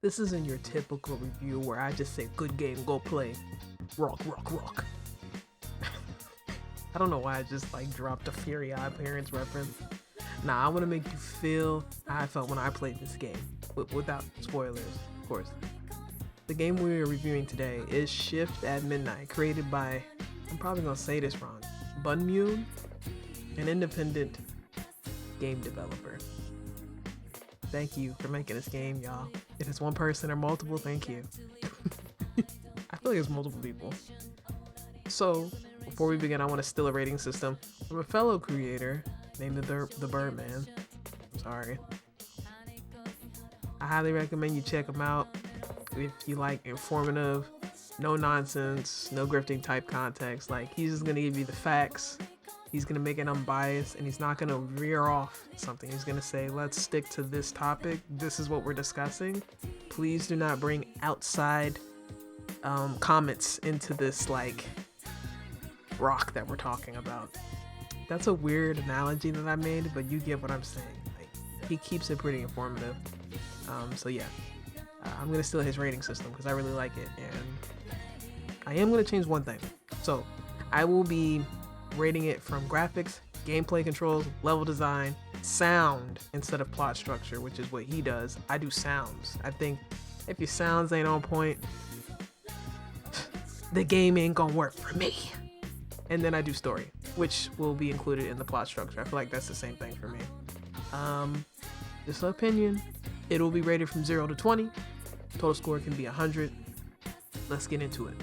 This isn't your typical review where I just say, good game, go play. Rock, rock, rock. I don't know why I just like dropped a Fury Odd Parents reference. Nah, I want to make you feel how I felt when I played this game, without spoilers, of course. The game we are reviewing today is Shift at Midnight, created by, I'm probably going to say this wrong, Muen, an independent game developer. Thank you for making this game, y'all. If it's one person or multiple, thank you. I feel like it's multiple people. So, before we begin, I want to steal a rating system from a fellow creator named the Birdman. I'm sorry. I highly recommend you check him out if you like informative, no nonsense, no grifting type context. Like, he's just gonna give you the facts. He's gonna make it unbiased, and he's not gonna veer off something. He's gonna say, let's stick to this topic. This is what we're discussing. Please do not bring outside comments into this like rock that we're talking about. That's a weird analogy that I made, but you get what I'm saying. Like, he keeps it pretty informative. So yeah, I'm gonna steal his rating system because I really like it, and I am gonna change one thing. So I will be rating it from graphics, gameplay controls, level design, sound instead of plot structure, which is what he does. I do sounds. I think if your sounds ain't on point, the game ain't gonna work for me. And then I do story, which will be included in the plot structure. I feel like that's the same thing for me. Just an opinion. It'll be rated from 0 to 20. Total score can be 100. Let's get into it.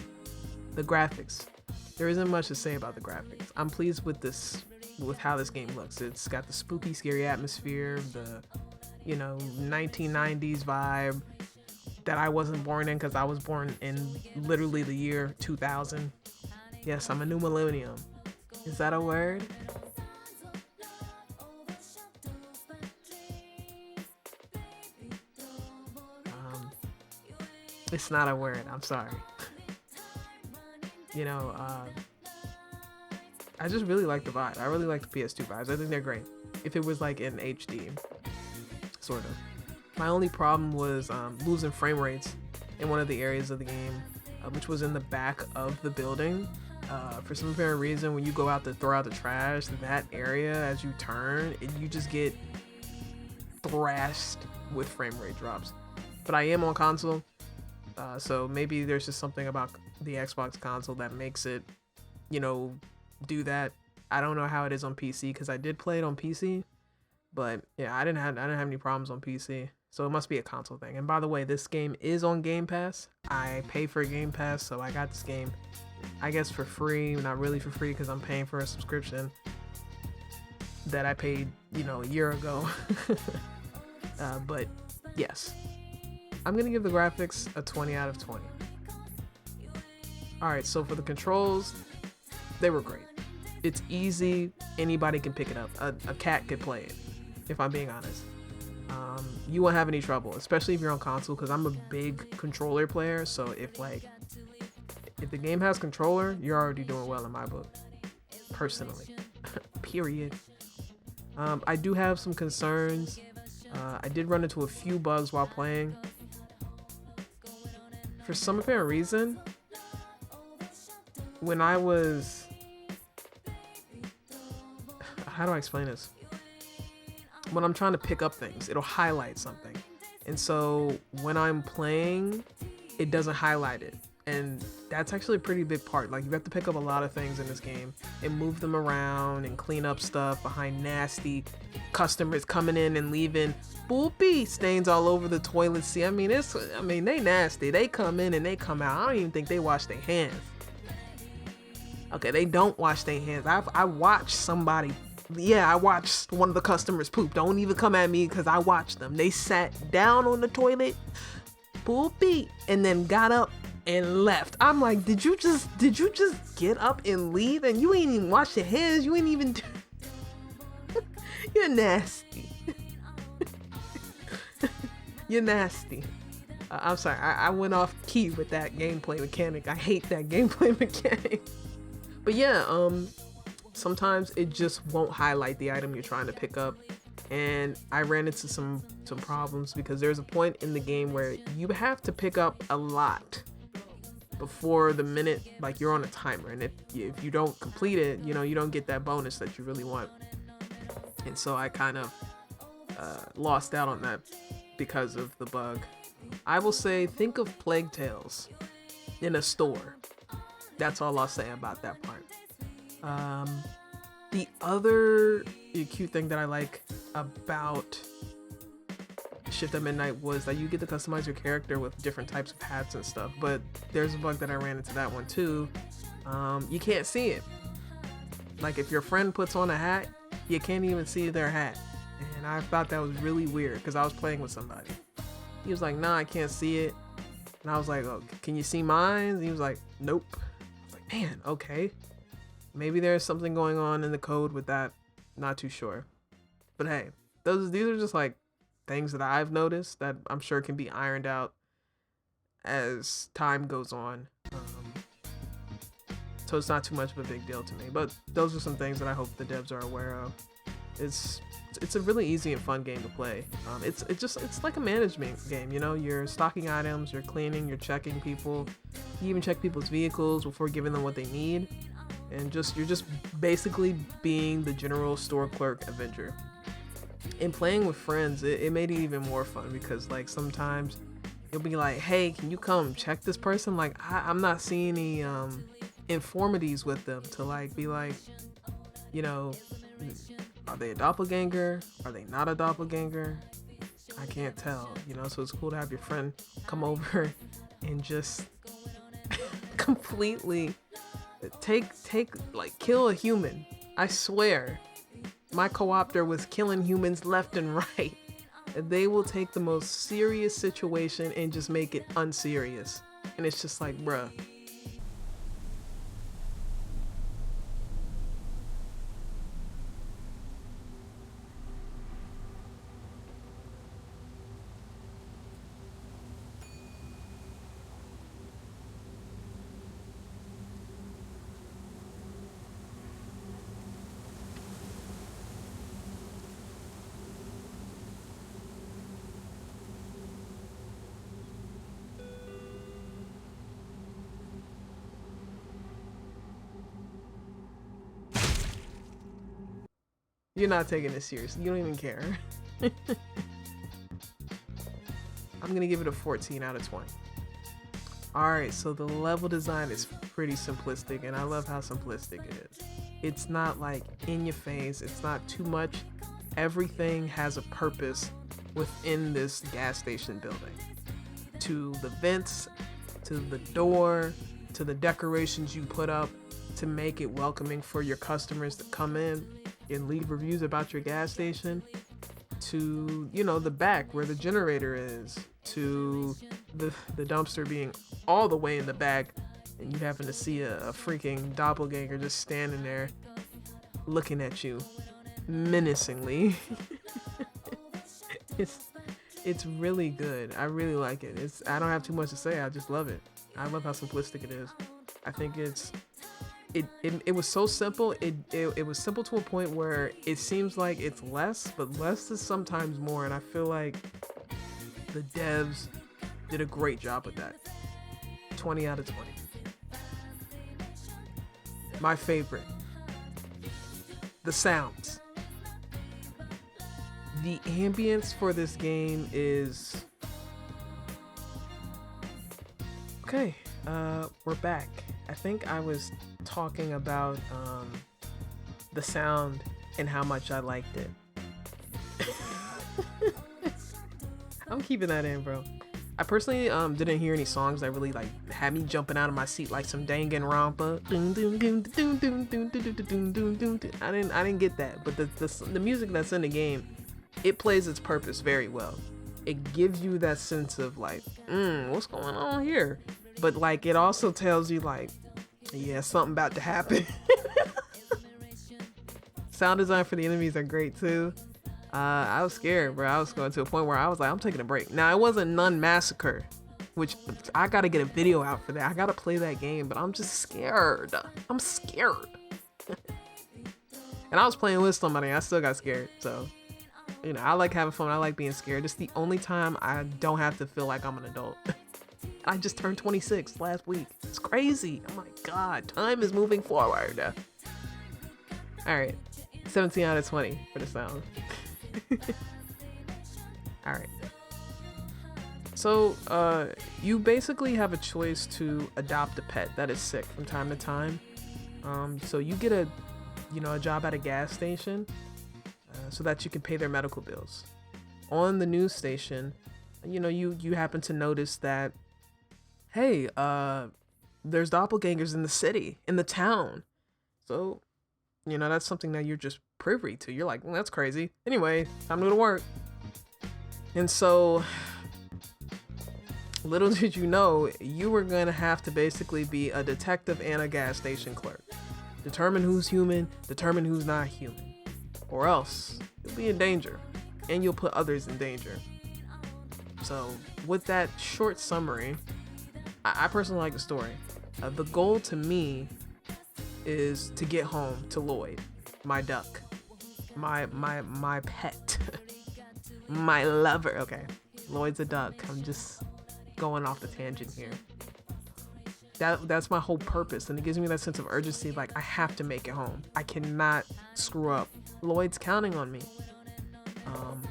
The graphics. There isn't much to say about the graphics. I'm pleased with how this game looks. It's got the spooky, scary atmosphere, the 1990s vibe that I wasn't born in because I was born in literally the year 2000. Yes, I'm a new millennium. Is that a word? It's not a word. I'm sorry. I just really like the vibe. I really like the PS2 vibes. I think they're great. If it was like in HD, sort of. My only problem was losing frame rates in one of the areas of the game, which was in the back of the building. For some apparent reason, when you go out to throw out the trash, that area, as you turn, you just get thrashed with frame rate drops. But I am on console, so maybe there's just something about the Xbox console that makes it, do that. I don't know how it is on PC because I did play it on PC, but yeah, I didn't have any problems on PC. So it must be a console thing. And by the way, this game is on Game Pass. I pay for Game Pass, so I got this game, I guess, for free. Not really for free because I'm paying for a subscription that I paid, a year ago. But yes, I'm gonna give the graphics a 20 out of 20. All right, so for the controls, they were great. It's easy. Anybody can pick it up. A cat could play it, if I'm being honest. You won't have any trouble, especially if you're on console, because I'm a big controller player. So if the game has controller, you're already doing well in my book, personally. Period. I do have some concerns. I did run into a few bugs while playing. For some apparent reason, when I was... How do I explain this? When I'm trying to pick up things, it'll highlight something. And so when I'm playing, it doesn't highlight it. And that's actually a pretty big part. Like, you have to pick up a lot of things in this game and move them around and clean up stuff behind nasty customers coming in and leaving boopy stains all over the toilet seat. I mean, they nasty. They come in and they come out. I don't even think they wash their hands. Okay, they don't wash their hands. I watched somebody. Yeah, I watched one of the customers poop. Don't even come at me because I watched them. They sat down on the toilet, poopy, and then got up and left. I'm like, did you just get up and leave and you ain't even wash your hands? You ain't even You're nasty. You're nasty. I'm sorry, I went off key with that gameplay mechanic. I hate that gameplay mechanic. But yeah, sometimes it just won't highlight the item you're trying to pick up. and I ran into some problems because there's a point in the game where you have to pick up a lot before the minute, like you're on a timer, and if you don't complete it, you know, you don't get that bonus that you really want. And so I kind of lost out on that because of the bug. I will say, think of Plague Tales in a store. That's all I'll say about that part. The other cute thing that I like about Shift at Midnight was that you get to customize your character with different types of hats and stuff, but there's a bug that I ran into that one too. You can't see it. Like if your friend puts on a hat, you can't even see their hat. And I thought that was really weird because I was playing with somebody. He was like, nah, I can't see it. And I was like, oh, can you see mine? And he was like, nope. I was like, man, okay. Maybe there's something going on in the code with that. Not too sure. But hey, these are just like things that I've noticed that I'm sure can be ironed out as time goes on. So it's not too much of a big deal to me. But those are some things that I hope the devs are aware of. It's a really easy and fun game to play. It's like a management game, you know. You're stocking items, you're cleaning, you're checking people. You even check people's vehicles before giving them what they need, and you're just basically being the general store clerk Avenger. And playing with friends, it made it even more fun because like sometimes you'll be like, hey, can you come check this person? Like I'm not seeing any infirmities with them to like be like, you know, are they a doppelganger? Are they not a doppelganger? I can't tell, you know. So it's cool to have your friend come over and just completely kill a human. I swear, my co-opter was killing humans left and right. They will take the most serious situation and just make it unserious. And it's just like, bruh. You're not taking this seriously. You don't even care. I'm gonna give it a 14 out of 20. Alright, so the level design is pretty simplistic, and I love how simplistic it is. It's not like in your face, it's not too much. Everything has a purpose within this gas station building. To the vents, to the door, to the decorations you put up to make it welcoming for your customers to come in and leave reviews about your gas station, to, you know, the back where the generator is, to the dumpster being all the way in the back and you happen to see a freaking doppelganger just standing there looking at you menacingly. It's really good. I really like it. I don't have too much to say. I just love it. I love how simplistic it is. I think it was so simple. It was simple to a point where it seems like it's less, but less is sometimes more, and I feel like the devs did a great job with that. 20 out of 20. My favorite. The sounds. The ambience for this game is... Okay, we're back. I think I was talking about the sound and how much I liked it. I'm keeping that in, bro. I personally didn't hear any songs that really like had me jumping out of my seat like some Danganronpa. I didn't get that, but the music that's in the game, it plays its purpose very well. It gives you that sense of like, what's going on here? But like it also tells you like, yeah, something about to happen. Sound design for the enemies are great too. I was scared, bro. I was going to a point where I was like, I'm taking a break. Now, it wasn't Nun Massacre, which I got to get a video out for that. I got to play that game, but I'm just scared. I'm scared. And I was playing with somebody. I still got scared, so You know, I like having fun. I like being scared. It's the only time I don't have to feel like I'm an adult. I just turned 26 last week. It's crazy. Oh my God. Time is moving forward. All right. 17 out of 20 for the sound. All right. So, you basically have a choice to adopt a pet that is sick from time to time. So you get a job at a gas station so that you can pay their medical bills. On the news station, you happen to notice that, hey, there's doppelgangers in the city, in the town. So, that's something that you're just privy to. You're like, well, that's crazy. Anyway, time to go to work. And so, little did you know, you were going to have to basically be a detective and a gas station clerk. Determine who's human, determine who's not human. Or else, you'll be in danger. And you'll put others in danger. So, with that short summary, I personally like the story. The goal to me is to get home to Lloyd, my duck, my pet, my lover. Okay, Lloyd's a duck. I'm just going off the tangent here. That's my whole purpose, and it gives me that sense of urgency. Like, I have to make it home. I cannot screw up. Lloyd's counting on me.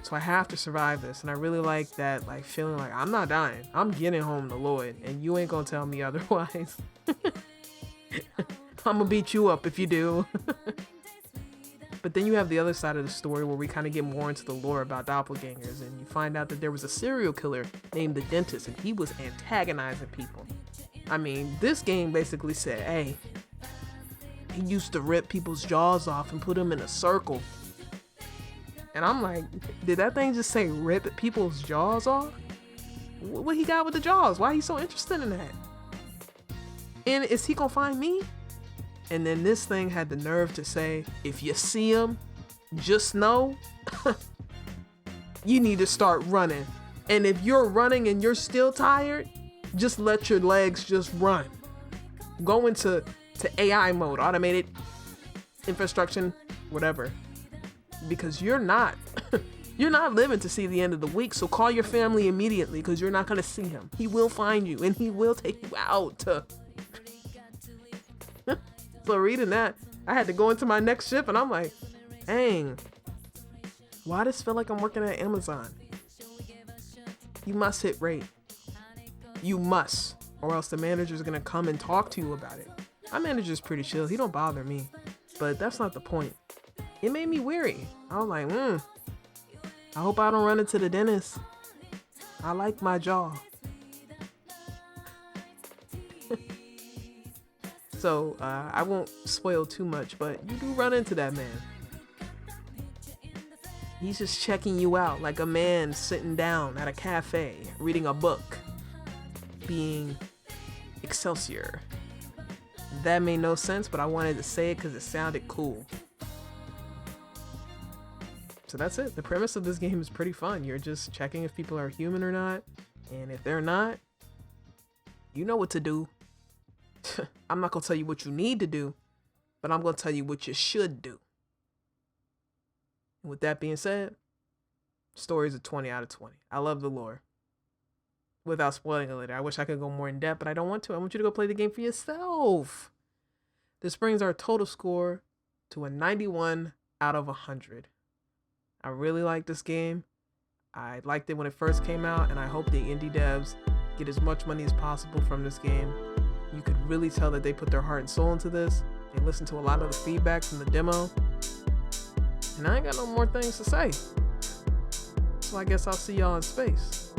So I have to survive this, and I really like that, like, feeling like I'm not dying. I'm getting home to Lloyd, and you ain't gonna tell me otherwise. I'm gonna beat you up if you do. But then you have the other side of the story where we kind of get more into the lore about doppelgangers, and you find out that there was a serial killer named the Dentist, and he was antagonizing people. I mean, this game basically said, hey, he used to rip people's jaws off and put them in a circle. And I'm like, did that thing just say rip people's jaws off? What he got with the jaws? Why he so interested in that? And is he gonna find me? And then this thing had the nerve to say, if you see him, just know you need to start running. And if you're running and you're still tired, just let your legs just run. Go into AI mode, automated infrastructure, whatever. Because you're not living to see the end of the week. So call your family immediately, because you're not going to see him. He will find you and he will take you out. So reading that, I had to go into my next shift, and I'm like, dang, why does it feel like I'm working at Amazon? You must hit rate. You must, or else the manager's going to come and talk to you about it. My manager's pretty chill. He don't bother me, but that's not the point. It made me weary. I was like, I hope I don't run into the dentist. I like my jaw. So, I won't spoil too much, but you do run into that man. He's just checking you out like a man sitting down at a cafe, reading a book, being Excelsior. That made no sense, but I wanted to say it because it sounded cool. So that's it. The premise of this game is pretty fun. You're just checking if people are human or not. And if they're not, you know what to do. I'm not going to tell you what you need to do, but I'm going to tell you what you should do. And with that being said, stories of 20 out of 20. I love the lore. Without spoiling it later. I wish I could go more in depth, but I don't want to. I want you to go play the game for yourself. This brings our total score to a 91 out of 100. I really like this game. I liked it when it first came out, and I hope the indie devs get as much money as possible from this game. You could really tell that they put their heart and soul into this. They listened to a lot of the feedback from the demo. And I ain't got no more things to say. So I guess I'll see y'all in space.